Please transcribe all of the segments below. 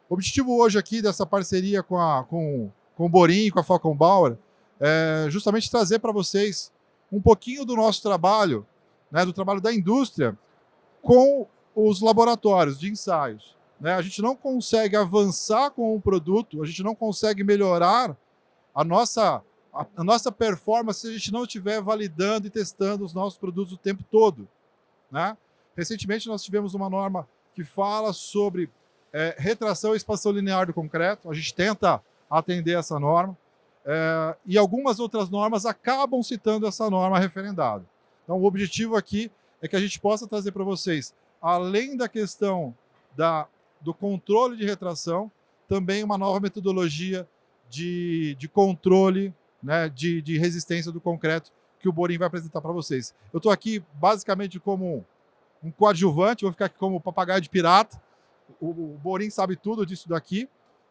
O objetivo hoje aqui dessa parceria com o Borim e com a Falcon Bauer é justamente trazer para vocês um pouquinho do nosso trabalho, né, do trabalho da indústria, com os laboratórios de ensaios. Né? A gente não consegue avançar com o produto, a gente não consegue melhorar a nossa performance se a gente não estiver validando e testando os nossos produtos o tempo todo. Né? Recentemente nós tivemos uma norma que fala sobre retração e expansão linear do concreto, a gente tenta atender essa norma, e algumas outras normas acabam citando essa norma referendada. Então o objetivo aqui é que a gente possa trazer para vocês, além da questão do controle de retração, também uma nova metodologia de controle, né, de resistência do concreto que o Borim vai apresentar para vocês. Eu estou aqui basicamente como um coadjuvante, vou ficar aqui como papagaio de pirata. O Borim sabe tudo disso daqui.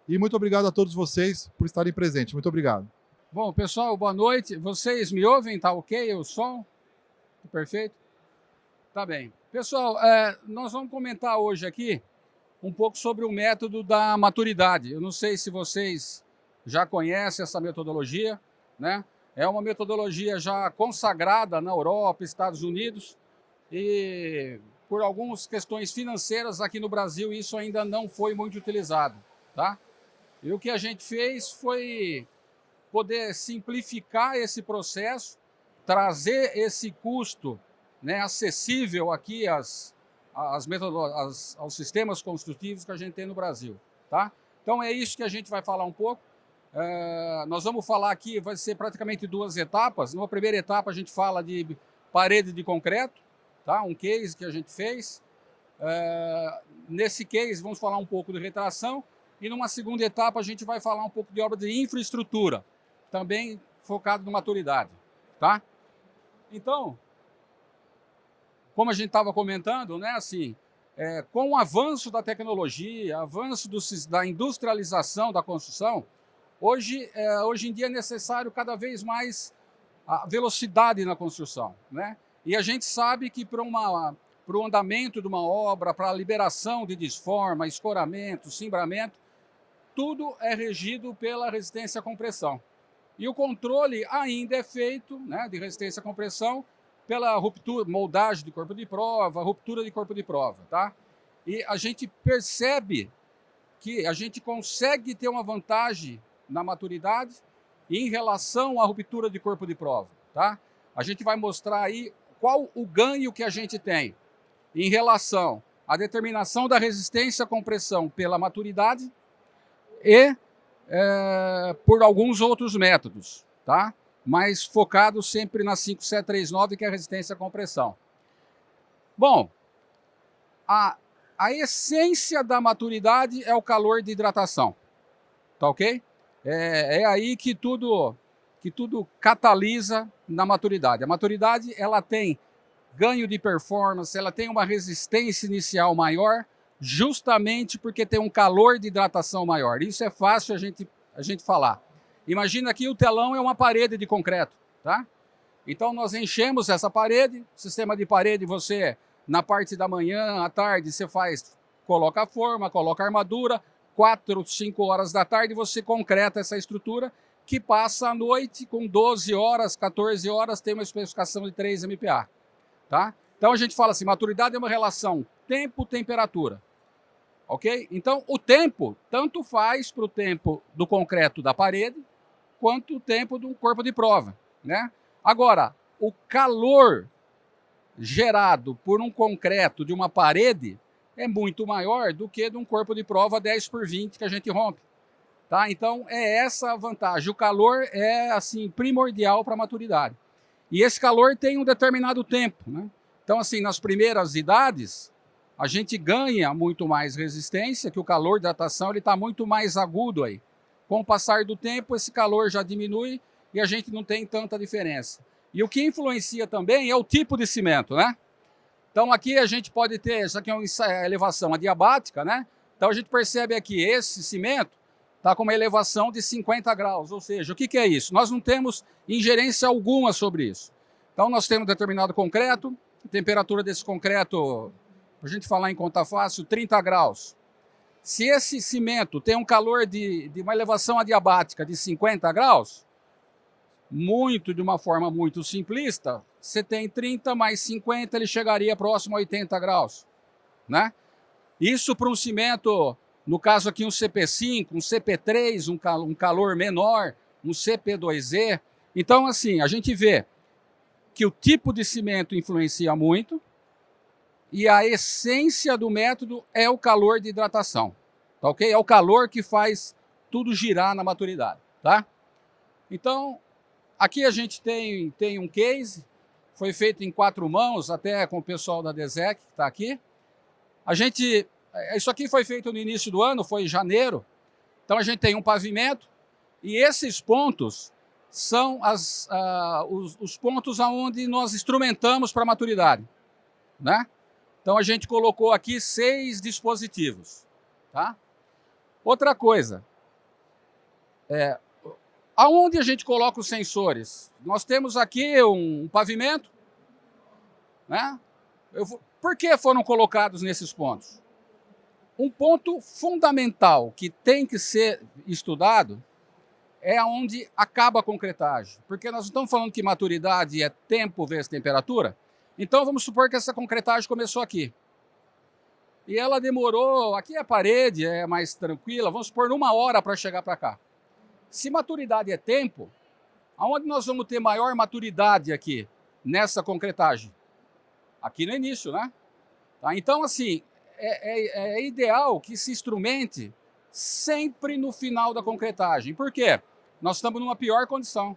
E muito obrigado a todos vocês por estarem presentes. Muito obrigado. Bom, pessoal, boa noite. Vocês me ouvem? Tá ok o som? Perfeito? Tá bem. Pessoal, nós vamos comentar hoje aqui um pouco sobre o método da maturidade. Eu não sei se vocês já conhecem essa metodologia, né? É uma metodologia já consagrada na Europa, Estados Unidos, e por algumas questões financeiras aqui no Brasil isso ainda não foi muito utilizado, tá? E o que a gente fez foi poder simplificar esse processo, trazer esse custo, né, acessível aqui aos sistemas construtivos que a gente tem no Brasil. Tá? Então é isso que a gente vai falar um pouco. Nós vamos falar aqui, vai ser praticamente duas etapas. Numa primeira etapa a gente fala de parede de concreto, tá? Um case que a gente fez. Nesse case vamos falar um pouco de retração. E numa segunda etapa a gente vai falar um pouco de obra de infraestrutura, também focado na maturidade. Tá? Então, como a gente estava comentando, né, assim, com o avanço da tecnologia, avanço da industrialização da construção, hoje em dia é necessário cada vez mais a velocidade na construção. Né? E a gente sabe que para o andamento de uma obra, para a liberação de desforma, escoramento, cimbramento, tudo é regido pela resistência à compressão. E o controle ainda é feito, né, de resistência à compressão pela ruptura, moldagem de corpo de prova, ruptura de corpo de prova. Tá? E a gente percebe que a gente consegue ter uma vantagem na maturidade em relação à ruptura de corpo de prova. Tá? A gente vai mostrar aí qual o ganho que a gente tem em relação à determinação da resistência à compressão pela maturidade e por alguns outros métodos, tá? Mas focado sempre na 5739, que é a resistência à compressão. Bom, a essência da maturidade é o calor de hidratação, tá ok? É aí que tudo catalisa na maturidade. A maturidade ela tem ganho de performance, ela tem uma resistência inicial maior, justamente porque tem um calor de hidratação maior. Isso é fácil a gente falar. Imagina que o telão é uma parede de concreto, tá? Então nós enchemos essa parede, sistema de parede você, na parte da manhã, à tarde, você coloca a forma, coloca a armadura, 4, 5 horas da tarde você concreta essa estrutura, que passa à noite com 12 horas, 14 horas, tem uma especificação de 3 MPa, tá? Então a gente fala assim, maturidade é uma relação tempo-temperatura. Ok? Então, o tempo tanto faz para o tempo do concreto da parede, quanto o tempo do corpo de prova. Né? Agora, o calor gerado por um concreto de uma parede é muito maior do que de um corpo de prova 10x20 que a gente rompe. Tá? Então, é essa a vantagem. O calor é assim primordial para a maturidade. E esse calor tem um determinado tempo. Né? Então, assim, nas primeiras idades, a gente ganha muito mais resistência, que o calor de hidratação está muito mais agudo aí. Com o passar do tempo, esse calor já diminui e a gente não tem tanta diferença. E o que influencia também é o tipo de cimento, né? Então aqui a gente pode ter, isso aqui é uma elevação adiabática, né? Então a gente percebe aqui, esse cimento está com uma elevação de 50 graus, ou seja, o que é isso? Nós não temos ingerência alguma sobre isso. Então nós temos determinado concreto, a temperatura desse concreto, para a gente falar em conta fácil, 30 graus. Se esse cimento tem um calor de uma elevação adiabática de 50 graus, de uma forma muito simplista, você tem 30 mais 50, ele chegaria próximo a 80 graus, né? Isso para um cimento, no caso aqui um CP5, um CP3, um calor menor, um CP2E. Então, assim, a gente vê que o tipo de cimento influencia muito e a essência do método é o calor de hidratação, tá ok? É o calor que faz tudo girar na maturidade, tá? Então, aqui a gente tem um case, foi feito em 4 mãos, até com o pessoal da DESEC, que está aqui. Isso aqui foi feito no início do ano, foi em janeiro. Então a gente tem um pavimento e esses pontos são os pontos aonde nós instrumentamos para a maturidade, né? Então a gente colocou aqui 6 dispositivos, tá? Outra coisa, aonde a gente coloca os sensores? Nós temos aqui um pavimento, né? Por que foram colocados nesses pontos? Um ponto fundamental que tem que ser estudado é onde acaba a concretagem. Porque nós não estamos falando que maturidade é tempo vezes temperatura. Então vamos supor que essa concretagem começou aqui. E ela demorou, aqui a parede é mais tranquila, vamos supor 1 hora para chegar para cá. Se maturidade é tempo, aonde nós vamos ter maior maturidade aqui nessa concretagem? Aqui no início, né? Tá? Então, assim, é ideal que se instrumente sempre no final da concretagem. Por quê? Nós estamos numa pior condição.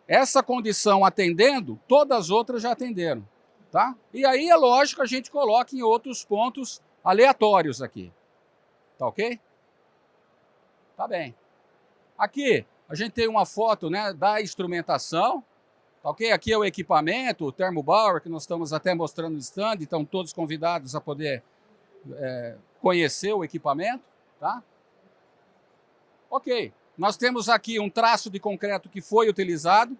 Essa condição atendendo, todas as outras já atenderam. Tá? E aí é lógico a gente coloca em outros pontos aleatórios aqui. Tá ok? Tá bem. Aqui a gente tem uma foto, né, da instrumentação. Tá ok? Aqui é o equipamento, o Thermobauer, que nós estamos até mostrando no stand, estão todos convidados a poder conhecer o equipamento. Tá? Ok. Nós temos aqui um traço de concreto que foi utilizado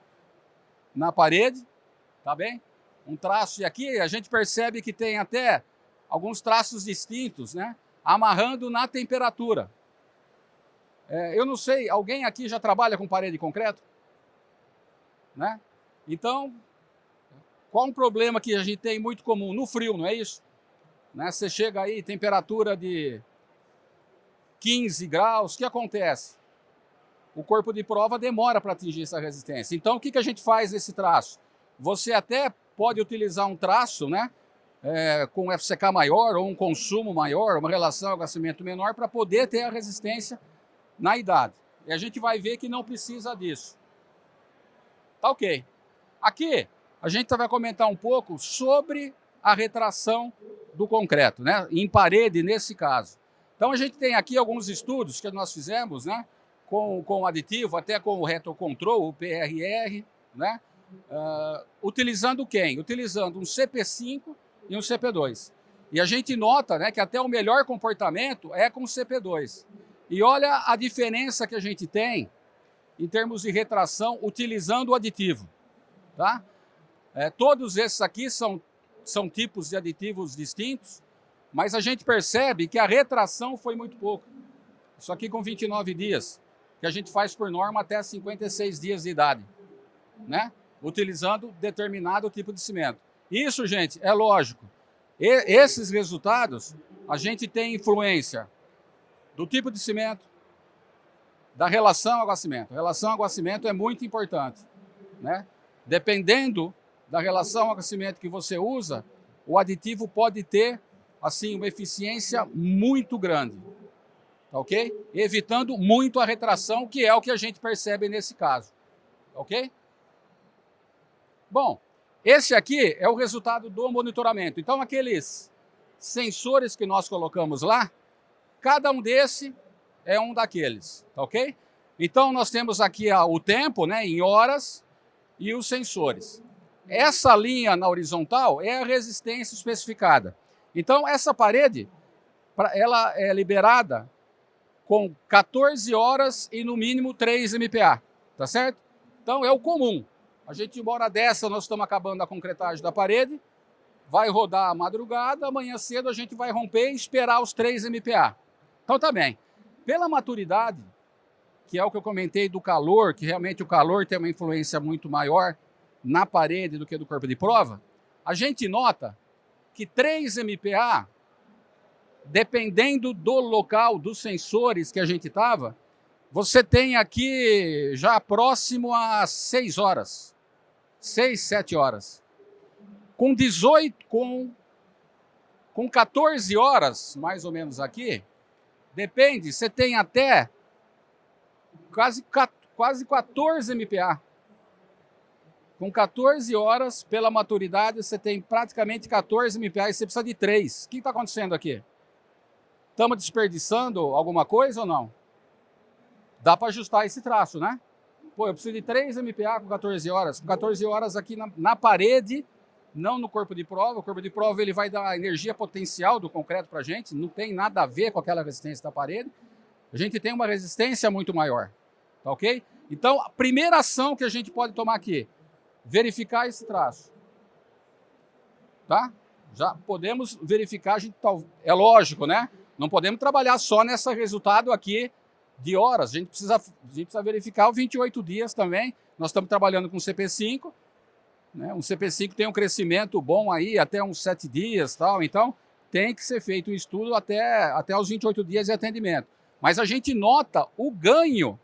na parede. Tá bem? Um traço, e aqui a gente percebe que tem até alguns traços distintos, né? Amarrando na temperatura. Eu não sei, alguém aqui já trabalha com parede de concreto? Né? Então, qual um problema que a gente tem muito comum? No frio, não é isso? Né? Você chega aí, temperatura de 15 graus, o que acontece? O corpo de prova demora para atingir essa resistência. Então, o que a gente faz nesse traço? Você até pode utilizar um traço, né, com FCK maior ou um consumo maior, uma relação aquecimento menor, para poder ter a resistência na idade. E a gente vai ver que não precisa disso. Tá ok. Aqui, a gente vai comentar um pouco sobre a retração do concreto, né, em parede nesse caso. Então, a gente tem aqui alguns estudos que nós fizemos, né, com aditivo, até com o retrocontrol, o PRR, né, utilizando quem? Utilizando um CP5 e um CP2. E a gente nota, né, que até o melhor comportamento é com o CP2. E olha a diferença que a gente tem em termos de retração utilizando o aditivo. Tá? Todos esses aqui são tipos de aditivos distintos, mas a gente percebe que a retração foi muito pouco. Isso aqui com 29 dias, que a gente faz por norma até 56 dias de idade, né? Utilizando determinado tipo de cimento. Isso, gente, é lógico. Esses resultados, a gente tem influência do tipo de cimento, da relação água-cimento. A relação água-cimento é muito importante, né? Dependendo da relação água-cimento que você usa, o aditivo pode ter assim uma eficiência muito grande, tá ok? Evitando muito a retração, que é o que a gente percebe nesse caso, ok? Bom, esse aqui é o resultado do monitoramento. Então, aqueles sensores que nós colocamos lá, cada um desse é um daqueles, tá ok? Então, nós temos aqui o tempo, né, em horas, e os sensores. Essa linha na horizontal é a resistência especificada. Então, essa parede, ela é liberada com 14 horas e no mínimo 3 MPa, tá certo? Então, é o comum. A gente, uma hora dessa, nós estamos acabando a concretagem da parede, vai rodar a madrugada, amanhã cedo a gente vai romper e esperar os 3 MPa. Então tá bem. Pela maturidade, que é o que eu comentei do calor, que realmente o calor tem uma influência muito maior na parede do que do corpo de prova, a gente nota que 3 MPa, dependendo do local, dos sensores que a gente estava, você tem aqui já próximo a 6 horas, 6, 7 horas. Com 14 horas, mais ou menos aqui, depende, você tem até quase 14 MPa. Com 14 horas, pela maturidade, você tem praticamente 14 MPa e você precisa de 3. O que está acontecendo aqui? Estamos desperdiçando alguma coisa ou não? Dá para ajustar esse traço, né? Pô, eu preciso de 3 MPa com 14 horas. Com 14 horas aqui na parede, não no corpo de prova. O corpo de prova ele vai dar a energia potencial do concreto para a gente. Não tem nada a ver com aquela resistência da parede. A gente tem uma resistência muito maior. Tá ok? Então, a primeira ação que a gente pode tomar aqui, verificar esse traço. Tá? Já podemos verificar, a gente é lógico, né? Não podemos trabalhar só nesse resultado aqui de horas. A gente precisa verificar os 28 dias também. Nós estamos trabalhando com CP5. Né? Um CP5 tem um crescimento bom aí, até uns 7 dias. Tal. Então, tem que ser feito um estudo até os 28 dias de atendimento. Mas a gente nota o ganho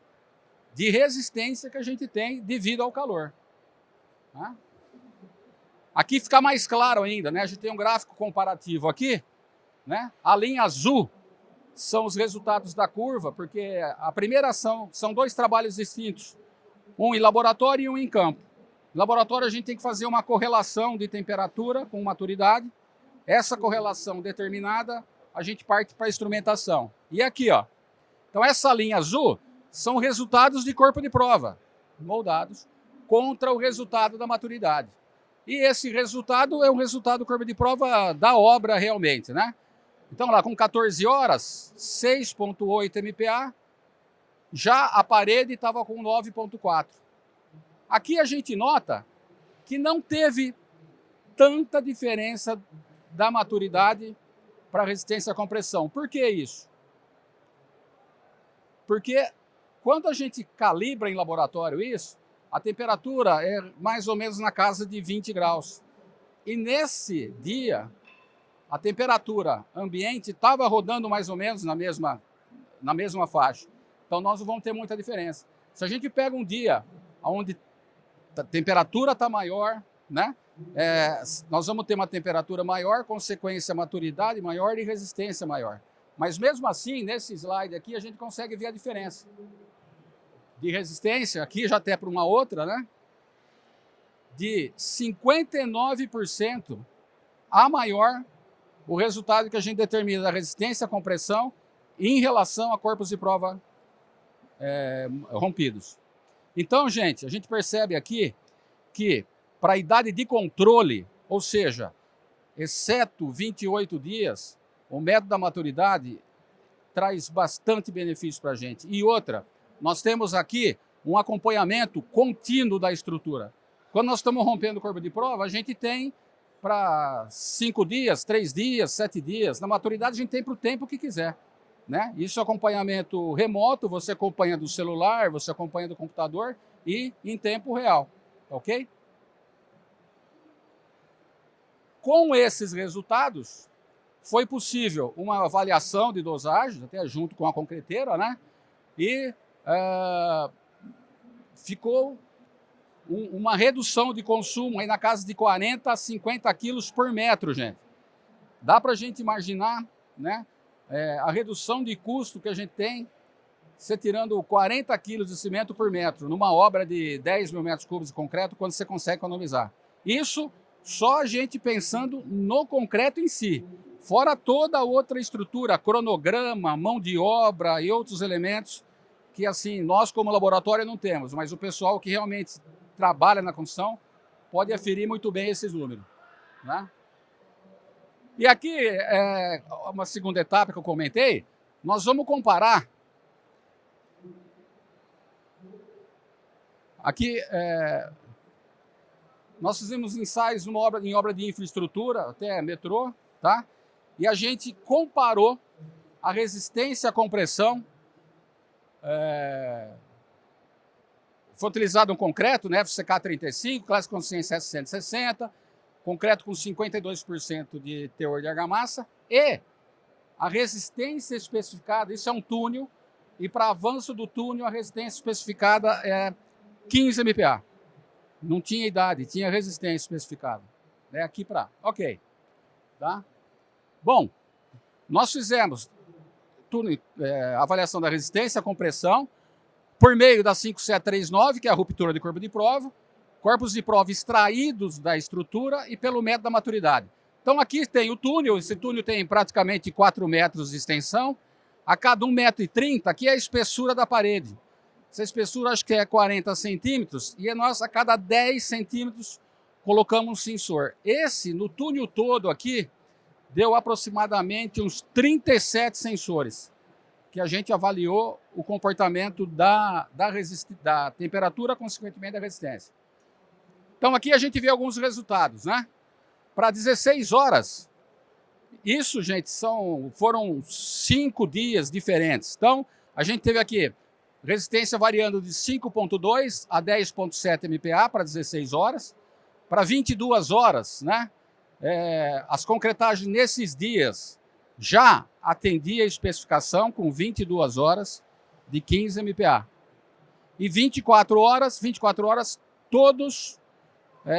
de resistência que a gente tem devido ao calor. Tá? Aqui fica mais claro ainda, né? A gente tem um gráfico comparativo aqui, né? A linha azul são os resultados da curva, porque a primeira ação são 2 trabalhos distintos, um em laboratório e um em campo. No laboratório a gente tem que fazer uma correlação de temperatura com maturidade. Essa correlação determinada, a gente parte para a instrumentação. E aqui, ó. Então essa linha azul são resultados de corpo de prova, moldados, contra o resultado da maturidade. E esse resultado é um resultado do corpo de prova da obra realmente, né? Então lá, com 14 horas, 6,8 MPa, já a parede estava com 9,4. Aqui a gente nota que não teve tanta diferença da maturidade para resistência à compressão. Por que isso? Porque quando a gente calibra em laboratório isso, a temperatura é mais ou menos na casa de 20 graus. E nesse dia, a temperatura ambiente estava rodando mais ou menos na mesma faixa. Então nós não vamos ter muita diferença. Se a gente pega um dia onde a temperatura está maior, né? Nós vamos ter uma temperatura maior, consequência maturidade maior e resistência maior. Mas mesmo assim, nesse slide aqui, a gente consegue ver a diferença de resistência, aqui já até para uma outra, né? De 59% a maior o resultado que a gente determina da resistência à compressão em relação a corpos de prova rompidos. Então, gente, a gente percebe aqui que para a idade de controle, ou seja, exceto 28 dias, o método da maturidade traz bastante benefício para a gente. E outra, nós temos aqui um acompanhamento contínuo da estrutura. Quando nós estamos rompendo o corpo de prova, a gente tem para 5 dias, 3 dias, 7 dias. Na maturidade, a gente tem para o tempo que quiser. Né? Isso é acompanhamento remoto, você acompanha do celular, você acompanha do computador e em tempo real. Ok? Com esses resultados, foi possível uma avaliação de dosagem, até junto com a concreteira, né? E ficou uma redução de consumo aí na casa de 40 a 50 quilos por metro, gente. Dá para a gente imaginar, né? A redução de custo que a gente tem, você tirando 40 quilos de cimento por metro, numa obra de 10 mil metros cúbicos de concreto, quando você consegue economizar. Isso só a gente pensando no concreto em si. Fora toda a outra estrutura, cronograma, mão de obra e outros elementos que, assim, nós como laboratório não temos, mas o pessoal que realmente trabalha na construção pode aferir muito bem esses números. Né? E aqui, uma segunda etapa que eu comentei, nós vamos comparar. Aqui, nós fizemos ensaios em obra de infraestrutura, até metrô, tá? E a gente comparou a resistência à compressão. Foi utilizado um concreto, né, FCK35, classe de consistência S160, concreto com 52% de teor de argamassa, e a resistência especificada, isso é um túnel, e para avanço do túnel a resistência especificada é 15 MPa. Não tinha idade, tinha resistência especificada. Aqui para, ok. Tá? Bom, nós fizemos avaliação da resistência à compressão por meio da 5739, que é a ruptura de corpo de prova, corpos de prova extraídos da estrutura e pelo método da maturidade. Então aqui tem o túnel, esse túnel tem praticamente 4 metros de extensão, a cada 1,30 m, aqui é a espessura da parede. Essa espessura acho que é 40 centímetros, e nós a cada 10 centímetros colocamos um sensor. Esse, no túnel todo aqui, deu aproximadamente uns 37 sensores, que a gente avaliou o comportamento da temperatura, consequentemente da resistência. Então aqui a gente vê alguns resultados, né? Para 16 horas, isso, gente, foram 5 dias diferentes. Então, a gente teve aqui resistência variando de 5,2 a 10,7 MPa para 16 horas. Para 22 horas, né? As concretagens nesses dias já atendia a especificação com 22 horas de 15 MPa. E 24 horas, todos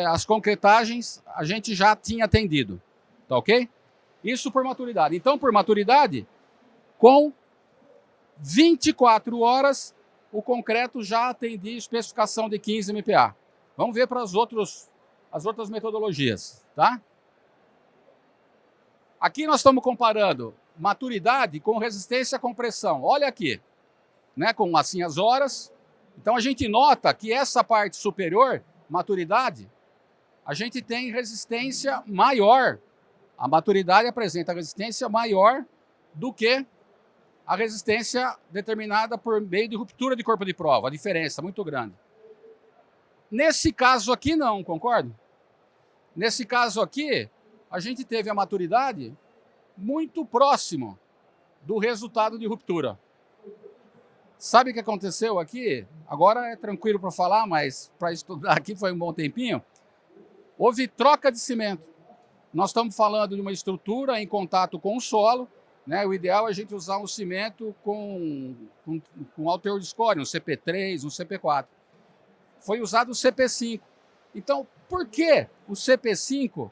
as concretagens a gente já tinha atendido. Tá ok? Isso por maturidade. Então, por maturidade, com 24 horas, o concreto já atendia a especificação de 15 MPa. Vamos ver para as outras metodologias, tá? Aqui nós estamos comparando maturidade com resistência à compressão. Olha aqui, né, com assim as horas. Então a gente nota que essa parte superior, maturidade, a gente tem resistência maior. A maturidade apresenta resistência maior do que a resistência determinada por meio de ruptura de corpo de prova. A diferença é muito grande. Nesse caso aqui não, concorda? Nesse caso aqui, a gente teve a maturidade muito próximo do resultado de ruptura. Sabe o que aconteceu aqui? Agora é tranquilo para falar, mas para estudar aqui foi um bom tempinho. Houve troca de cimento. Nós estamos falando de uma estrutura em contato com o solo, né? O ideal é a gente usar um cimento com alto teor de escória, um CP3, um CP4. Foi usado o CP5. Então, por que o CP5,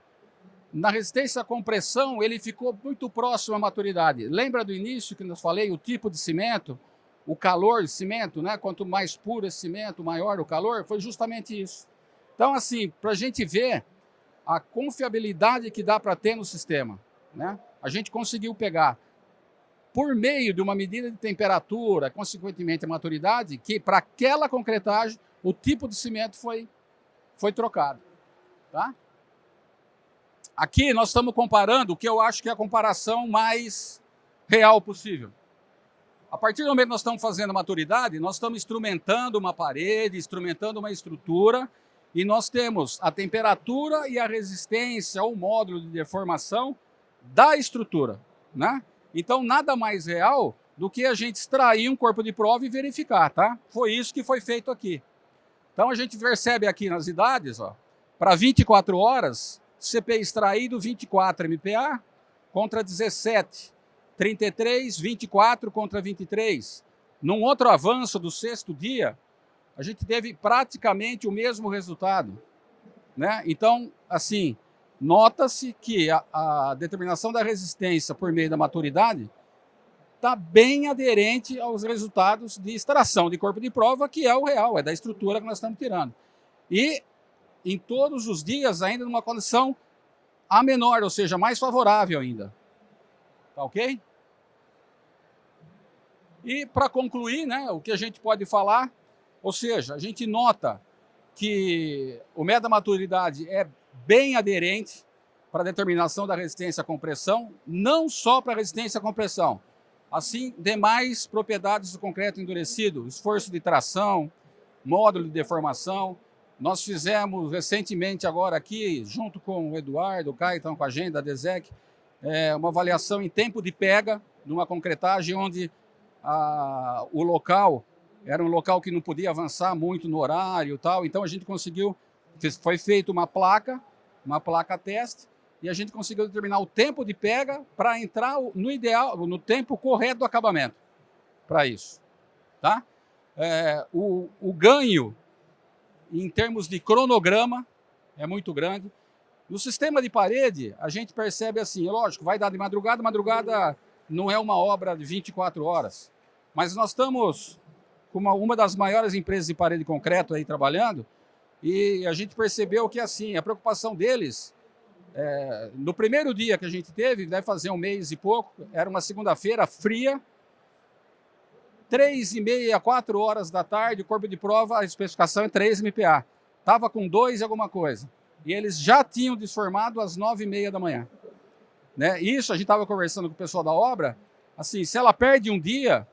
na resistência à compressão, ele ficou muito próximo à maturidade? Lembra do início que eu falei, o tipo de cimento, o calor de cimento, né? Quanto mais puro esse cimento, maior o calor? Foi justamente isso. Então, assim, para a gente ver a confiabilidade que dá para ter no sistema, né? A gente conseguiu pegar, por meio de uma medida de temperatura, consequentemente a maturidade, que para aquela concretagem, o tipo de cimento foi trocado. Tá? Aqui nós estamos comparando o que eu acho que é a comparação mais real possível. A partir do momento que nós estamos fazendo maturidade, nós estamos instrumentando uma parede, instrumentando uma estrutura, e nós temos a temperatura e a resistência ao módulo de deformação da estrutura, né? Então, nada mais real do que a gente extrair um corpo de prova e verificar, tá? Foi isso que foi feito aqui. Então, a gente percebe aqui nas idades, ó, para 24 horas, CP extraído 24 MPa contra 17, 33, 24 contra 23. Num outro avanço do 6º dia, a gente teve praticamente o mesmo resultado, né? Então, assim, nota-se que a determinação da resistência por meio da maturidade está bem aderente aos resultados de extração de corpo de prova, que é o real, é da estrutura que nós estamos tirando. E em todos os dias, ainda numa condição a menor, ou seja, mais favorável ainda. Tá ok? E para concluir, né, o que a gente pode falar, ou seja, a gente nota que o método da maturidade é bem aderente para a determinação da resistência à compressão, não só para a resistência à compressão, assim, demais propriedades do concreto endurecido, esforço de tração, módulo de deformação. Nós fizemos recentemente agora aqui, junto com o Eduardo, o Caio, estão com a agenda, a DESEC, uma avaliação em tempo de pega, numa concretagem onde o local era um local que não podia avançar muito no horário e tal. Então a gente conseguiu, foi feita uma placa teste, e a gente conseguiu determinar o tempo de pega para entrar no ideal, no tempo correto do acabamento para isso. Tá? O ganho em termos de cronograma é muito grande. No sistema de parede, a gente percebe assim, lógico, vai dar de madrugada, madrugada não é uma obra de 24 horas, mas nós estamos com uma das maiores empresas de parede de concreto aí trabalhando, e a gente percebeu que assim, a preocupação deles, no primeiro dia que a gente teve, deve fazer um mês e pouco, era uma segunda-feira fria, 3h30, 4 horas da tarde, o corpo de prova, a especificação é 3 MPa. Estava com 2 e alguma coisa. E eles já tinham desformado às 9h30 da manhã. Né? Isso, a gente estava conversando com o pessoal da obra, assim, se ela perde um dia,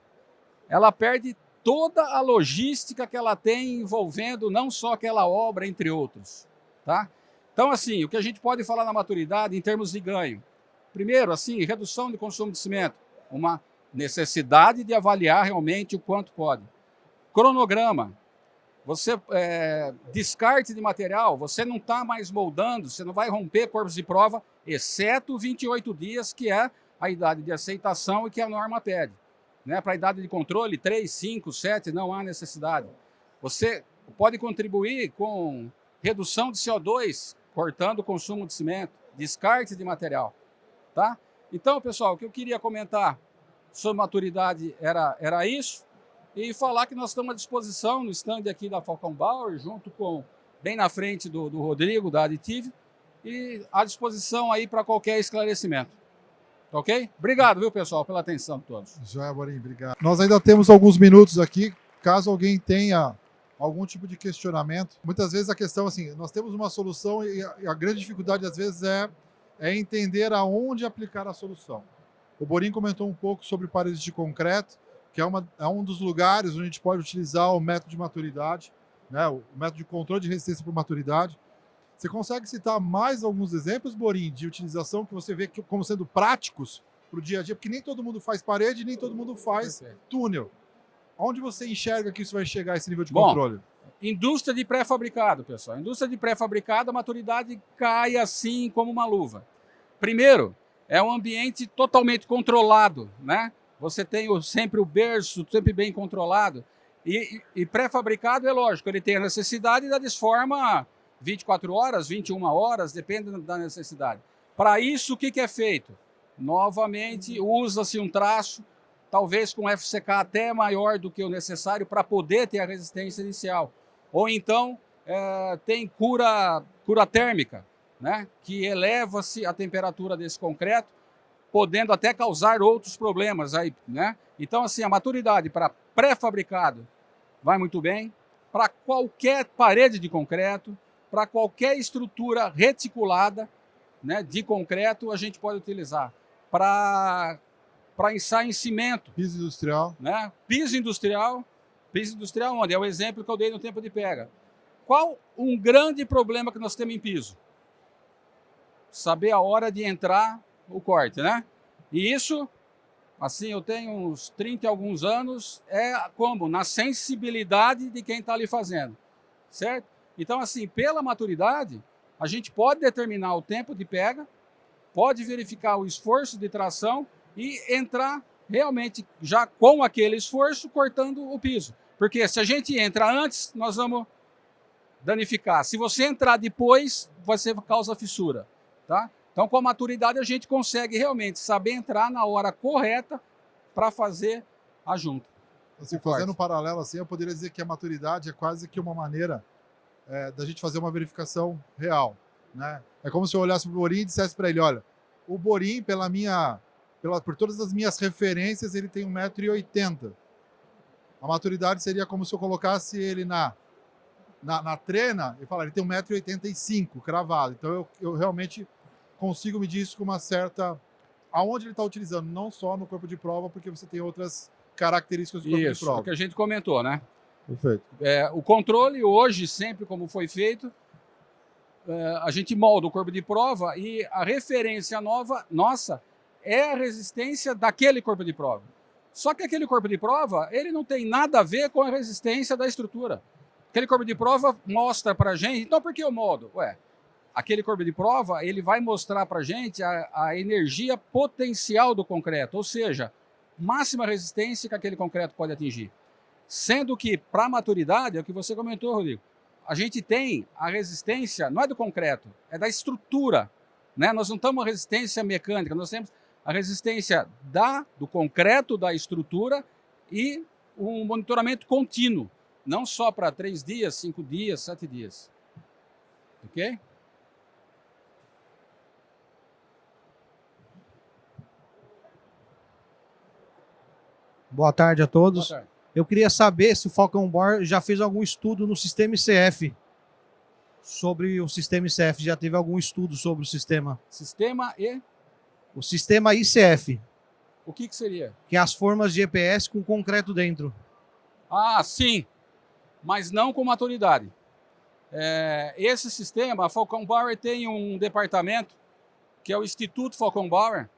ela perde toda a logística que ela tem envolvendo não só aquela obra, entre outros. Tá? Então, assim, o que a gente pode falar na maturidade em termos de ganho? Primeiro, assim, redução de consumo de cimento. Uma necessidade de avaliar realmente o quanto pode. Cronograma. Você descarte de material, você não está mais moldando, você não vai romper corpos de prova, exceto 28 dias, que é a idade de aceitação e que a norma pede. Né? Para a idade de controle, 3, 5, 7, não há necessidade. Você pode contribuir com redução de CO2, cortando o consumo de cimento, descarte de material. Tá? Então, pessoal, o que eu queria comentar sobre maturidade era isso. E falar que nós estamos à disposição no stand aqui da Falcon Bauer, junto com, bem na frente do Rodrigo, da Additive, e à disposição aí para qualquer esclarecimento. Ok? Obrigado, viu, pessoal, pela atenção de todos. Joia, Borim, obrigado. Nós ainda temos alguns minutos aqui, caso alguém tenha algum tipo de questionamento. Muitas vezes a questão, assim, nós temos uma solução e a grande dificuldade, às vezes, é entender aonde aplicar a solução. O Borim comentou um pouco sobre paredes de concreto, que é um dos lugares onde a gente pode utilizar o método de maturidade, né, o método de controle de resistência por maturidade. Você consegue citar mais alguns exemplos, Borim, de utilização que você vê como sendo práticos para o dia a dia? Porque nem todo mundo faz parede, nem todo mundo faz túnel. Onde você enxerga que isso vai chegar a esse nível de controle? Indústria de pré-fabricado, pessoal. Indústria de pré-fabricado, a maturidade cai assim como uma luva. Primeiro, é um ambiente totalmente controlado, né? Você tem sempre o berço, sempre bem controlado. E pré-fabricado, é lógico, ele tem a necessidade da desforma 24 horas, 21 horas, depende da necessidade. Para isso, o que é feito? Novamente, usa-se um traço, talvez com FCK até maior do que o necessário para poder ter a resistência inicial. Ou então, tem cura térmica, né? Que eleva-se a temperatura desse concreto, podendo até causar outros problemas aí, né? Então, assim, a maturidade para pré-fabricado vai muito bem, para qualquer parede de concreto, para qualquer estrutura reticulada, né, de concreto, a gente pode utilizar. Para ensaio em cimento. Piso industrial. Né? Piso industrial onde? É o exemplo que eu dei no tempo de pega. Qual um grande problema que nós temos em piso? Saber a hora de entrar o corte, né? E isso, assim, eu tenho uns 30 e alguns anos, como? Na sensibilidade de quem está ali fazendo, certo? Então, assim, pela maturidade, a gente pode determinar o tempo de pega, pode verificar o esforço de tração e entrar realmente já com aquele esforço cortando o piso. Porque se a gente entra antes, nós vamos danificar. Se você entrar depois, você causa fissura, tá? Então, com a maturidade, a gente consegue realmente saber entrar na hora correta para fazer a junta. Assim, fazendo um paralelo assim, eu poderia dizer que a maturidade é quase que uma maneira da gente fazer uma verificação real. Né? É como se eu olhasse para o Borim e dissesse para ele, olha, o Borim, por todas as minhas referências, ele tem 1,80 m. A maturidade seria como se eu colocasse ele na trena e falar, ele tem 1,85 m cravado. Então, eu realmente consigo medir isso com uma certa... Aonde ele está utilizando, não só no corpo de prova, porque você tem outras características do corpo de prova. Isso, o que a gente comentou, né? Perfeito. O controle, hoje, sempre como foi feito, a gente molda o corpo de prova e a referência nova, nossa, é a resistência daquele corpo de prova. Só que aquele corpo de prova, ele não tem nada a ver com a resistência da estrutura. Aquele corpo de prova mostra para a gente... Então, por que eu modo? Aquele corpo de prova, ele vai mostrar para a gente a energia potencial do concreto, ou seja, máxima resistência que aquele concreto pode atingir. Sendo que, para a maturidade, é o que você comentou, Rodrigo, a gente tem a resistência, não é do concreto, é da estrutura. Né? Nós não temos a resistência mecânica, nós temos a resistência do concreto, da estrutura e um monitoramento contínuo, não só para 3 dias, 5 dias, 7 dias. Ok? Boa tarde a todos. Boa tarde. Eu queria saber se o Falcon Bauer já fez algum estudo no sistema ICF. Sobre o sistema ICF, já teve algum estudo sobre o sistema? Sistema e? O sistema ICF. O que seria? Que é as formas de EPS com concreto dentro. Ah, sim, mas não com maturidade. Esse sistema, a Falcon Bauer tem um departamento, que é o Instituto Falcon Bauer,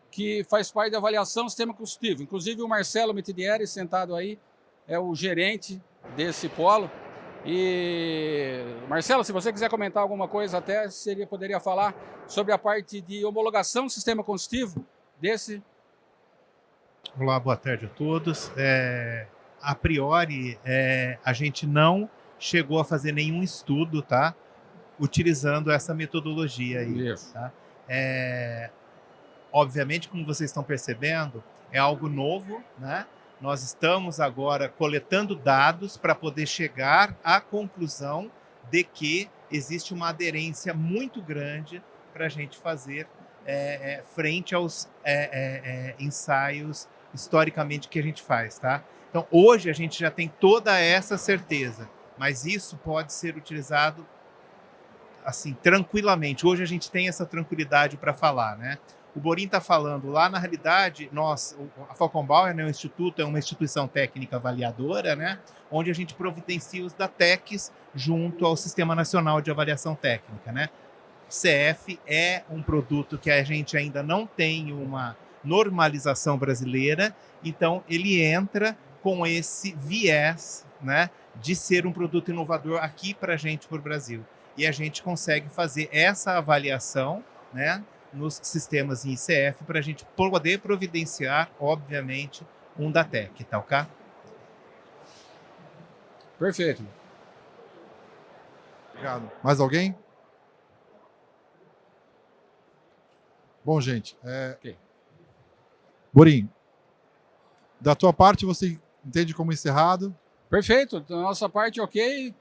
que faz parte da avaliação do sistema construtivo. Inclusive o Marcelo Mitidieri, sentado aí, é o gerente desse polo. E, Marcelo, se você quiser comentar alguma coisa, até poderia falar sobre a parte de homologação do sistema construtivo desse. Olá, boa tarde a todos. A priori, a gente não chegou a fazer nenhum estudo, tá? Utilizando essa metodologia aí. Isso. Tá? Obviamente, como vocês estão percebendo, é algo novo, né? Nós estamos agora coletando dados para poder chegar à conclusão de que existe uma aderência muito grande para a gente fazer frente aos ensaios historicamente que a gente faz, tá? Então, hoje a gente já tem toda essa certeza, mas isso pode ser utilizado assim, tranquilamente. Hoje a gente tem essa tranquilidade para falar, né? O Borim está falando lá, na realidade, a Falcon Bauer, né, o Instituto, é uma instituição técnica avaliadora, né, onde a gente providencia os DATECs junto ao Sistema Nacional de Avaliação Técnica. Né? CF é um produto que a gente ainda não tem uma normalização brasileira, então ele entra com esse viés, né, de ser um produto inovador aqui para a gente, para o Brasil. E a gente consegue fazer essa avaliação, né, nos sistemas em ICF para a gente poder providenciar, obviamente, um DATEC, tá ok? Perfeito. Obrigado. Mais alguém? Bom, gente, Ok. Borim, da tua parte você entende como encerrado? Perfeito. Da nossa parte, ok.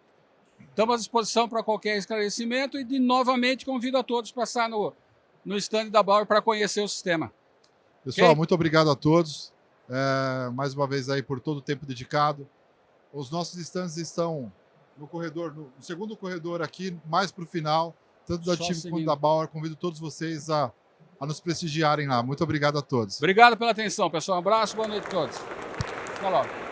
Estamos à disposição para qualquer esclarecimento e, novamente, convido a todos a passar no stand da Bauer para conhecer o sistema. Pessoal, Ok? muito obrigado a todos. Mais uma vez aí por todo o tempo dedicado. Os nossos stands estão no corredor, no segundo corredor aqui, mais para o final, tanto da Só TIM seguindo. quanto da Bauer. Convido todos vocês a nos prestigiarem lá. Muito obrigado a todos. Obrigado pela atenção, pessoal. Um abraço, boa noite a todos. Até logo.